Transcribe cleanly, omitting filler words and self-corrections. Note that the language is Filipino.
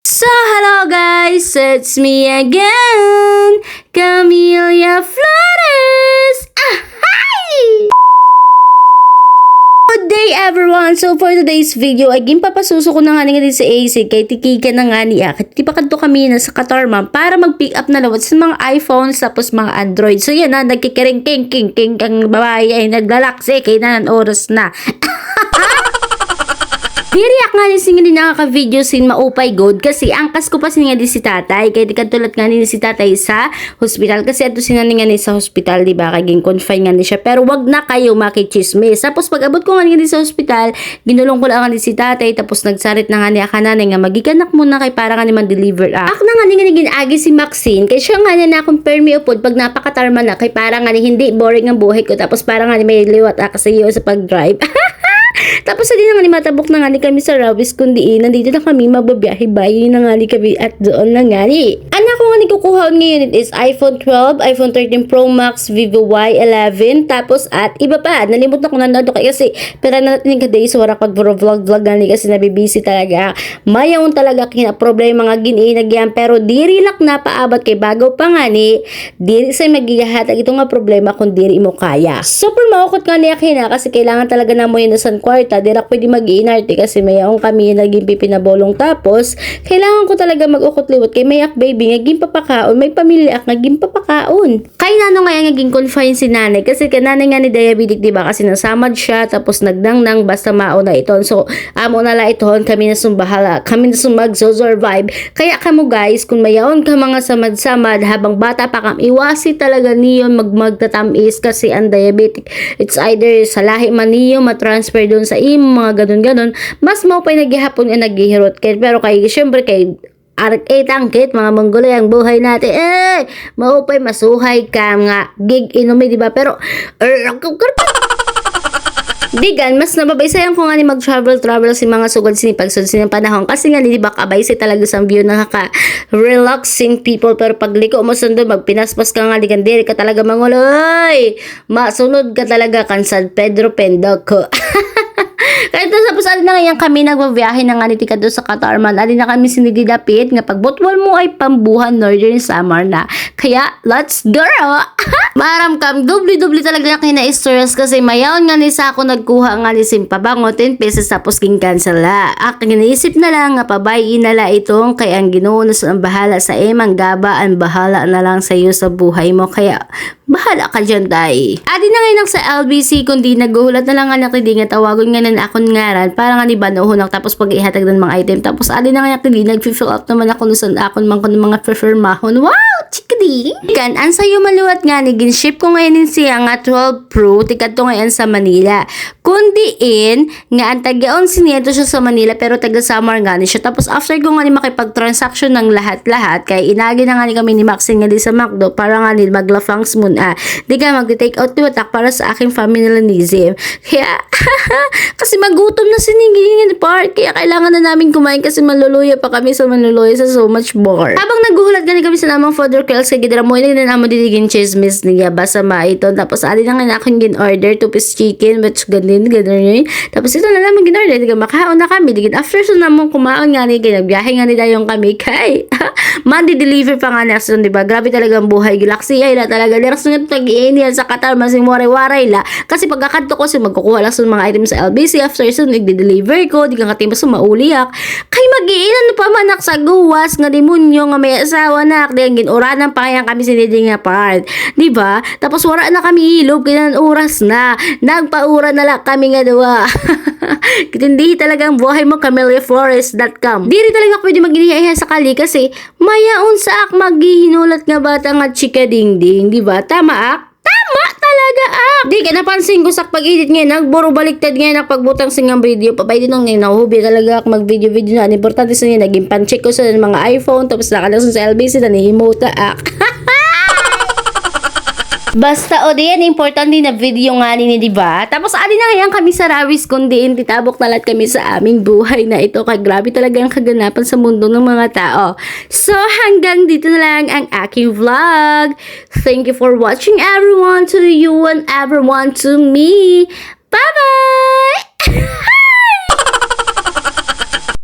So, hello guys! It's me again! Camelia Flores! Hi! Good day everyone! So for today's video, ay papasuso ko na nga din sa AC kay tikika na nga niya. Di pa kanto kami na sa Katarman para mag-pick up na lawat sa mga iPhones tapos mga Android. So yan na, nagkikiring king ang babae ay naglalaksi kay na oras na. Diriyak nga ni singa din nakaka-video sin maupay god kasi angkas ko pa singa di si tatay kaya di katulad nga ni si tatay sa hospital kasi ato singa nga ni sa hospital diba kaging confine nga ni siya pero wag na kayo makichismis tapos pag abot ko nga ni sa hospital ginulong ko lang nga ni si tatay tapos nagsarit na nga ni akananay nga magikanak muna kay para nga ni man-deliver ak na nga ni ginagi si Maxine kay siya nga na confirm mi upod pag napakatarma na kay para nga ni hindi boring ang buhay ko tapos para nga ni may liwat kasi sa pag-drive. Tapos hindi na nga ni matabok na nga ni kami sa Rawis kundi nandito na kami magbabiyahe bayi na nga ni kami at doon na nga ni. Anak ko nga ni kukuhaon ngayon it is iPhone 12, iPhone 13 Pro Max, Vivo Y11 tapos at iba pa. Nalimot na ko na to kasi pero na natin yung days wala pag vlog nga ni kasi nabibisi talaga. Mayaon talaga kina problema mga giniinagyan pero diri lak na paabot kay bago pa nga ni diri sa magigahatag ito nga problema kung diri mo kaya. Super maukot nga niya kina kasi kailangan talaga na mo yun sa kwarta, di rak pwede mag-iinarte kasi mayaong kami naging pipinabolong tapos kailangan ko talaga mag-ukot liwat kay mayak baby naging papakaon, may pamilya ak naging papakaon. Kay nano nga naging confine si nanay kasi kananay nga ni diabetic diba kasi nasamad siya tapos nagdangnang basta mao na iton so amo na la iton kami na sumbahala kami na survive kaya kamo guys kung mayaon ka mga samad-samad habang bata pa kam iwasi talaga niyon magtatamis kasi ang diabetic it's either sa lahi man niyo matransfer doon sa mga ganon mas maupay naghihapon nga naghihirot kay pero kay syempre kay tangkit mga Mongoloy ang buhay natin maupay masuhay ka nga gig inumi diba pero digan, mas nababaysayan ko nga ni mag-travel si mga sugod sinipagsud sining panahon kasi nga di ba kabaysay talaga sa view nakaka-relaxing people pero pagliko mo sundo magpinaspas ka nga digan diri ka talaga manguloy masunod ka talaga kan San Pedro Pendoco. Kahit tapos alin na ngayon kami nagbabiyahe na nga ni tika doon sa Katarman. Alin na kami sinigidapit nga pagbutwal mo ay pambuhan Northern Samar na. Kaya, let's go! Maram kam, dubli-dubli talaga na kina-stress kasi mayaon nga ni sa ako nagkuha nga ni Simpabango 10 pesos tapos king cancel la. Ak, ginaisip na lang nga pabayin na la itong kay ang ginuunos ang bahala sa emang gaba ang bahala na lang sa iyo sa buhay mo. Kaya, bahala ka dyan tay. Adi na ngayon sa LBC kundi naguhulat na lang nga nakidi nga tawagon nga na akong ngaran para nga ni banuhunak tapos pag ihatag ng mga item tapos adi na nga nakidi nag-fill up naman ako nusan akon man ko ng mga prefermahon. Wow! Chikdi! Kan, ang sayo maluwat nga ni ginship ko ngayon siya nga 12 Pro tikat to ngayon sa Manila. Kundiin nga ang taga-on sineto siya sa Manila pero taga Samar nga ni siya. Tapos after ko nga ni makipag-transaction ng lahat-lahat kay inagi na nga ni kami ni Maxine nga di sa McDo para nga ni maglafangs muna. Di ka mag-take out to attack para sa aking familianism. Kaya kasi magutom na sinigingin part kaya kailangan na namin kumain kasi maluluya pa kami sa maluluya sa so much more. Habang naguhulat gani kami sa namang further calls kay gidra mo na namo didigin chismis niya basta maiton tapos ali na nga akong gin-order 2-piece chicken which ganun tapos ito na naman gin-order diga makaon na kami digin after so namang kumaon nga ni ginagbiyahe nga ni dayong kami kay Monday deliver pa nga next di ba grabe talaga ang buhay galaxy ay la talaga diras nga tag-iinian sa Qatar masing waray-waray la kasi pagkakadto ko si magkukuha lang sa mga items sa LBC after so nagde-deliver ko di ka katimba sa mauliak kay mag-iinan pa manak sa guwas nga demonyo nga may asawa nak di ang ginuranan pa kaya kami siniding nga part di ba tapos wala na kami ilob kaya oras na nagpaura na lang kami nga dawa. Hindi talagang buhay mo CameliaFlores.com diri talaga pwede mag-inihayahan sa kali kasi mayaon sa ak maghihinulat nga bata nga chika dingding di ba tama ak tama talaga ak di ka napansin ko sa pag-edit ngayon nagburo baliktad ngayon pagbutang singang video pabay din nung nahubi talaga ak mag-video na importante sa niya naging pan-check ko sa mga iPhone tapos nakalason sa LBC na nihimota ak. Basta o diyan important din na video nga ni diba? Tapos ali na ngayon kami sa Rawis kundi titabok talat kami sa aming buhay na ito kay grabe talaga ang kaganapan sa mundo ng mga tao. So hanggang dito na lang ang aking vlog. Thank you for watching everyone to you and everyone to me. Bye bye.